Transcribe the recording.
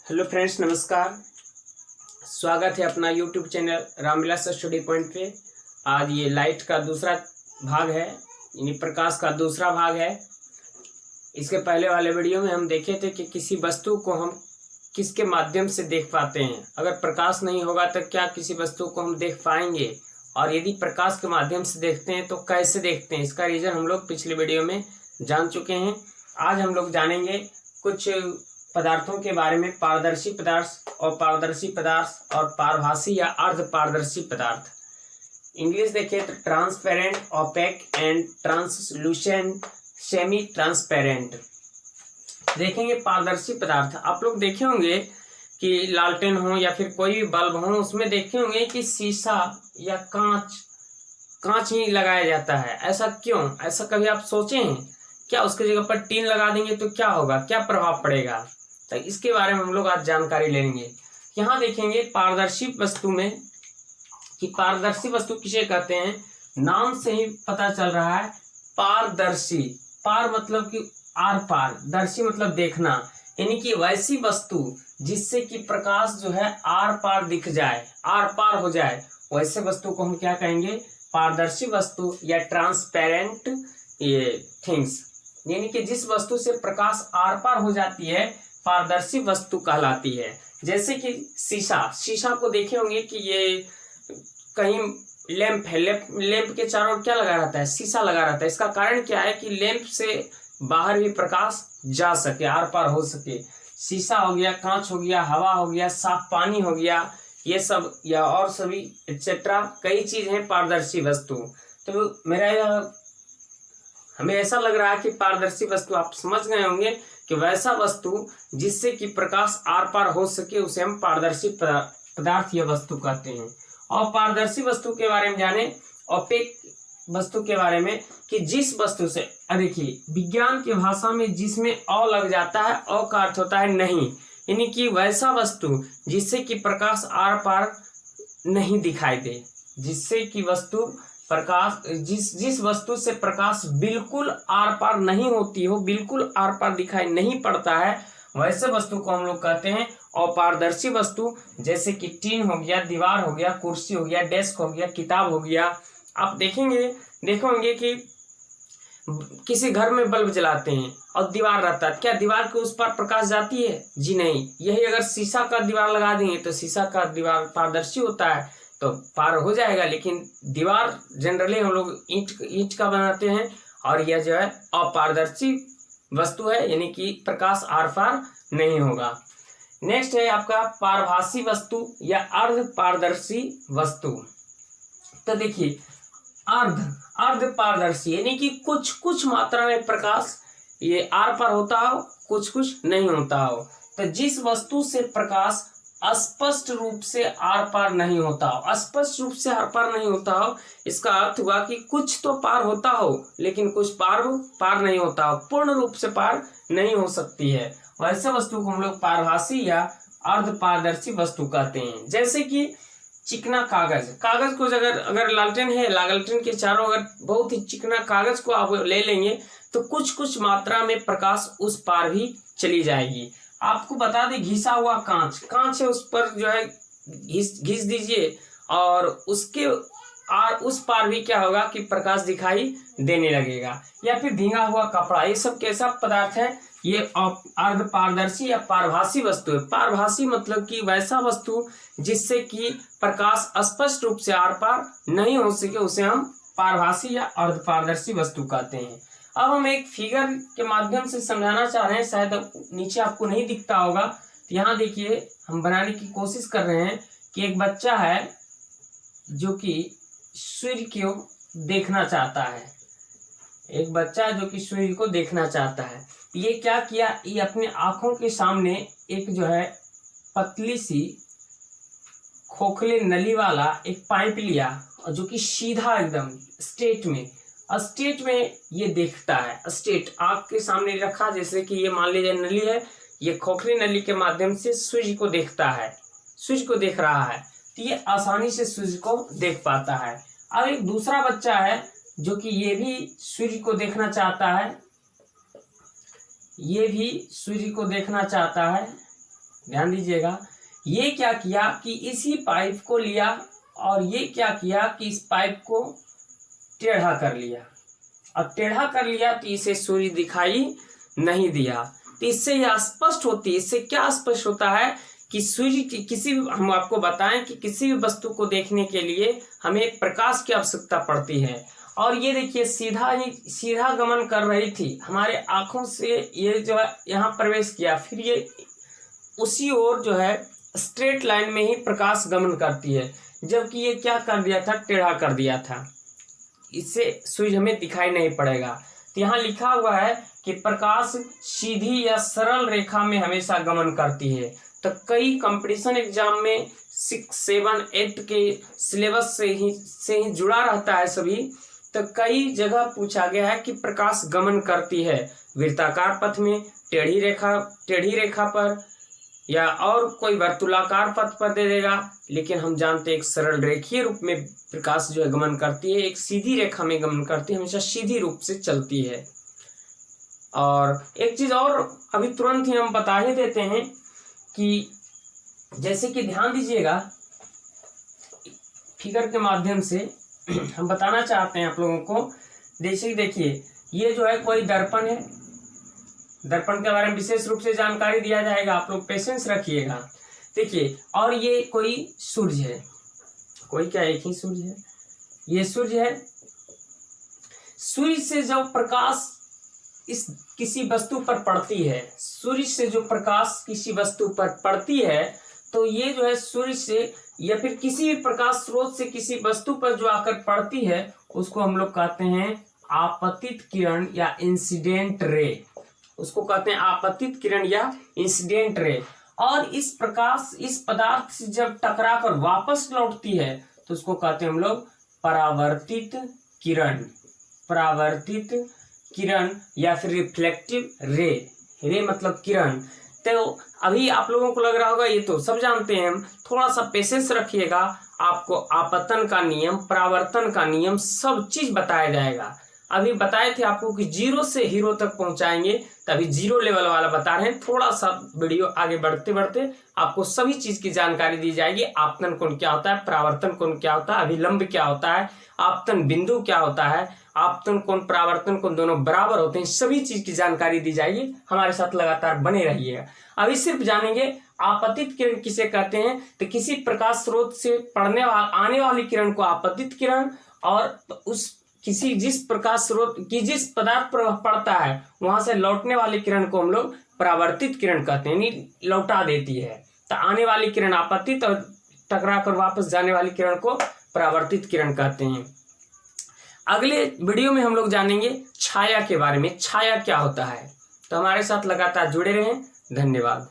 Hello friends, नमस्कार। स्वागत है अपना YouTube channel Ramvilas study point पे। आज ये लाइट का दूसरा भाग है, यानी प्रकाश का दूसरा भाग है। इसके पहले वाले वीडियो में हम देखे थे कि किसी वस्तु को हम किसके माध्यम से देख पाते हैं। अगर प्रकाश नहीं होगा तो क्या किसी वस्तु को हम देख पाएंगे, और यदि प्रकाश के माध्यम से देखते हैं तो कैसे देखते हैं। इसका रीज़न हम लोग पिछले वीडियो में जान चुके हैं। आज हम लोग जानेंगे कुछ पदार्थों के बारे में, पारदर्शी पदार्थ, अपारदर्शी पदार्थ और पारभासी या अर्ध पारदर्शी पदार्थ। इंग्लिश देखिए तो transparent, opaque and translucent, semi transparent. देखेंगे पारदर्शी पदार्थ। आप लोग देखे होंगे कि लालटेन हो या फिर कोई भी बल्ब हो, उसमें देखे होंगे कि शीशा या कांच ही लगाया जाता है। ऐसा क्यों? ऐसा कभी आप सोचे हैं क्या? उसकी जगह पर टीन लगा देंगे तो क्या होगा, क्या प्रभाव पड़ेगा? तो इसके बारे में हम लोग आज जानकारी लेंगे। यहाँ देखेंगे पारदर्शी वस्तु में कि पारदर्शी वस्तु किसे कहते हैं। नाम से ही पता चल रहा है, पारदर्शी। पार मतलब कि आर पार, दर्शी मतलब देखना, यानी कि वैसी वस्तु जिससे कि प्रकाश जो है आर पार दिख जाए, आर पार हो जाए, वैसे वस्तु को हम क्या कहेंगे? पारदर्शी वस्तु या ट्रांसपेरेंट ये थिंग्स, यानी कि जिस वस्तु से प्रकाश आर पार हो जाती है पारदर्शी वस्तु कहलाती है। जैसे कि शीशा को देखे होंगे कि ये कहीं लैंप है, लैंप के चारों ओर क्या लगा रहता है? शीशा लगा रहता है। इसका कारण क्या है कि लैंप से बाहर भी प्रकाश जा सके, आर पार हो सके। शीशा हो गया, कांच हो गया, हवा हो गया, साफ पानी हो गया, ये सब या और सभी एक्सेट्रा कई चीज हैं पारदर्शी वस्तु। तो हमें ऐसा लग रहा है कि पारदर्शी वस्तु आप समझ गए होंगे कि वैसा वस्तु जिससे कि प्रकाश आर पार हो सके उसे हम पारदर्शी पदार्थ या वस्तु कहते हैं। और पारदर्शी वस्तु के बारे में जाने, ओपेक वस्तु के बारे में कि जिस वस्तु से, देखिए विज्ञान की भाषा में जिसमें अ लग जाता है, अ का अर्थ होता है नहीं, यानी कि वैसा वस्तु जिससे कि प्रकाश आर पार नहीं दिखाई दे, जिससे कि वस्तु प्रकाश जिस वस्तु से प्रकाश बिल्कुल आर पार नहीं होती हो, बिल्कुल आर पार दिखाई नहीं पड़ता है, वैसे वस्तु को हम लोग कहते हैं अपारदर्शी वस्तु। जैसे कि टीन हो गया, दीवार हो गया, कुर्सी हो गया, डेस्क हो गया, किताब हो गया। आप देखोगे कि किसी घर में बल्ब जलाते हैं और दीवार रहता है, क्या दीवार के उस पार प्रकाश जाती है? जी नहीं। यही अगर शीशा का दीवार लगा देंगे तो शीशा का दीवार पारदर्शी होता है तो पार हो जाएगा, लेकिन दीवार जनरली हम लोग ईंट का बनाते हैं, और यह जो है अपारदर्शी वस्तु है, यानी कि प्रकाश आर पार नहीं होगा। नेक्स्ट है आपका पारभासी वस्तु या अर्ध पारदर्शी वस्तु। तो देखिए अर्ध पारदर्शी यानी कि कुछ मात्रा में प्रकाश ये आर पार होता हो, कुछ नहीं होता हो। तो जिस वस्तु से प्रकाश स्पष्ट रूप से आर पार नहीं होता हो, स्पष्ट रूप से आर पार नहीं होता हो, इसका अर्थ हुआ कि कुछ तो पार होता हो लेकिन कुछ पार नहीं होता हो, पूर्ण रूप से पार नहीं हो सकती है। वैसे वस्तु को हम लोग पारभासी या अर्ध पारदर्शी वस्तु कहते हैं। जैसे कि चिकना कागज को अगर लालटेन है, लालटेन के चारों अगर बहुत ही चिकना कागज को आप ले लेंगे तो कुछ मात्रा में प्रकाश उस पार भी चली जाएगी। आपको बता दें, घिसा हुआ कांच है, उस पर जो है घिस दीजिए और उसके उस पार भी क्या होगा कि प्रकाश दिखाई देने लगेगा। या फिर भींगा हुआ कपड़ा, ये सब कैसा पदार्थ है? ये अर्ध पारदर्शी या पारभासी वस्तु है। पारभासी मतलब कि वैसा वस्तु जिससे कि प्रकाश स्पष्ट रूप से आर पार नहीं हो सके, उसे हम पारभासी या अर्ध पारदर्शी वस्तु कहते हैं। अब हम एक फिगर के माध्यम से समझाना चाह रहे हैं, शायद नीचे आपको नहीं दिखता होगा। तो यहाँ देखिए, हम बनाने की कोशिश कर रहे हैं कि एक बच्चा है जो कि सूर्य को देखना चाहता है। एक बच्चा जो कि सूर्य को देखना चाहता है, ये क्या किया? ये अपने आंखों के सामने एक जो है पतली सी खोखले नली वाला एक पाइप लिया, और जो कि सीधा एकदम स्ट्रेट में ये देखता है। स्ट्रेट आंख के सामने रखा, जैसे कि ये मान लीजिए नली है, ये खोखली नली के माध्यम से सूर्य को देखता है, सूर्य को देख रहा है, तो ये आसानी से सूर्य को देख पाता है। अब एक दूसरा बच्चा है जो कि ये भी सूर्य को देखना चाहता है, ये भी सूर्य को देखना चाहता है, ध्यान दीजिएगा, ये क्या किया कि इसी पाइप को लिया और ये क्या किया कि इस पाइप को टेढ़ा कर लिया, और टेढ़ा कर लिया तो इसे सूर्य दिखाई नहीं दिया। तो इससे यह स्पष्ट होती है, इससे क्या स्पष्ट होता है कि सूर्य की किसी भी, हम आपको बताएं कि किसी भी वस्तु को देखने के लिए हमें प्रकाश की आवश्यकता पड़ती है। और ये देखिए सीधा गमन कर रही थी हमारे आंखों से, ये जो है यहाँ प्रवेश किया, फिर ये उसी ओर जो है स्ट्रेट लाइन में ही प्रकाश गमन करती है, जबकि ये क्या कर दिया था, टेढ़ा कर दिया था, इससे सूर्य हमें दिखाई नहीं पड़ेगा। तो यहाँ लिखा हुआ है कि प्रकाश सीधी या सरल रेखा में हमेशा गमन करती है। तो कई कंपटीशन एग्जाम में 6, 7, 8 के सिलेबस से ही जुड़ा रहता है सभी। तो कई जगह पूछा गया है कि प्रकाश गमन करती है वृत्ताकार पथ में, टेढ़ी रेखा पर, या और कोई वर्तुलाकार पथ पर दे देगा, लेकिन हम जानते हैं एक सरल रेखीय रूप में प्रकाश जो है गमन करती है, एक सीधी रेखा में गमन करती है, हमेशा सीधी रूप से चलती है। और एक चीज और अभी तुरंत ही हम बता ही देते हैं कि जैसे कि ध्यान दीजिएगा, फिगर के माध्यम से हम बताना चाहते हैं आप लोगों को। जैसे देखिए, ये जो है कोई दर्पण है, दर्पण के बारे में विशेष रूप से जानकारी दिया जाएगा, आप लोग पेशेंस रखिएगा। देखिए, और ये कोई सूर्य है, कोई क्या एक ही सूर्य है, ये सूर्य है। सूर्य से जब प्रकाश इस किसी वस्तु पर पड़ती है, सूर्य से जो प्रकाश किसी वस्तु पर पड़ती है, तो ये जो है सूर्य से या फिर किसी भी प्रकाश स्रोत से किसी वस्तु पर जो आकर पड़ती है, उसको हम लोग कहते हैं आपतित किरण या इंसिडेंट रे, उसको कहते हैं आपतित किरण या इंसिडेंट रे। और इस प्रकाश इस पदार्थ से जब टकरा कर वापस लौटती है तो उसको कहते हैं हम लोग परावर्तित किरण, परावर्तित किरण या फिर रिफ्लेक्टिव रे। रे मतलब किरण। तो अभी आप लोगों को लग रहा होगा ये तो सब जानते हैं हम, थोड़ा सा पेशेंस रखिएगा, आपको आपतन का नियम, परावर्तन का नियम सब चीज बताया जाएगा। अभी बताए थे आपको कि 0 से हीरो तक पहुंचाएंगे, तभी 0 लेवल वाला बता रहे हैं। थोड़ा सा वीडियो आगे बढ़ते बढ़ते आपको सभी चीज की जानकारी दी जाएगी। आपतन कोण क्या होता है, परावर्तन कोण क्या होता है, अभिलंब क्या होता है, आपतन बिंदु क्या होता है, आपतन कोण परावर्तन कोण दोनों बराबर होते हैं, सभी चीज की जानकारी दी जाएगी। हमारे साथ लगातार बने रहिएगा। अभी सिर्फ जानेंगे आपतित किरण किसे कहते हैं। तो किसी प्रकाश स्रोत से आने वाली किरण को आपतित किरण, और उस किसी जिस प्रकाश स्रोत की जिस पदार्थ पर पड़ता है वहां से लौटने वाली किरण को हम लोग परावर्तित किरण कहते हैं, यानी लौटा देती है। तो आने वाली किरण आपतित और टकरा कर वापस जाने वाली किरण को परावर्तित किरण कहते हैं। अगले वीडियो में हम लोग जानेंगे छाया के बारे में, छाया क्या होता है। तो हमारे साथ लगातार जुड़े रहें। धन्यवाद।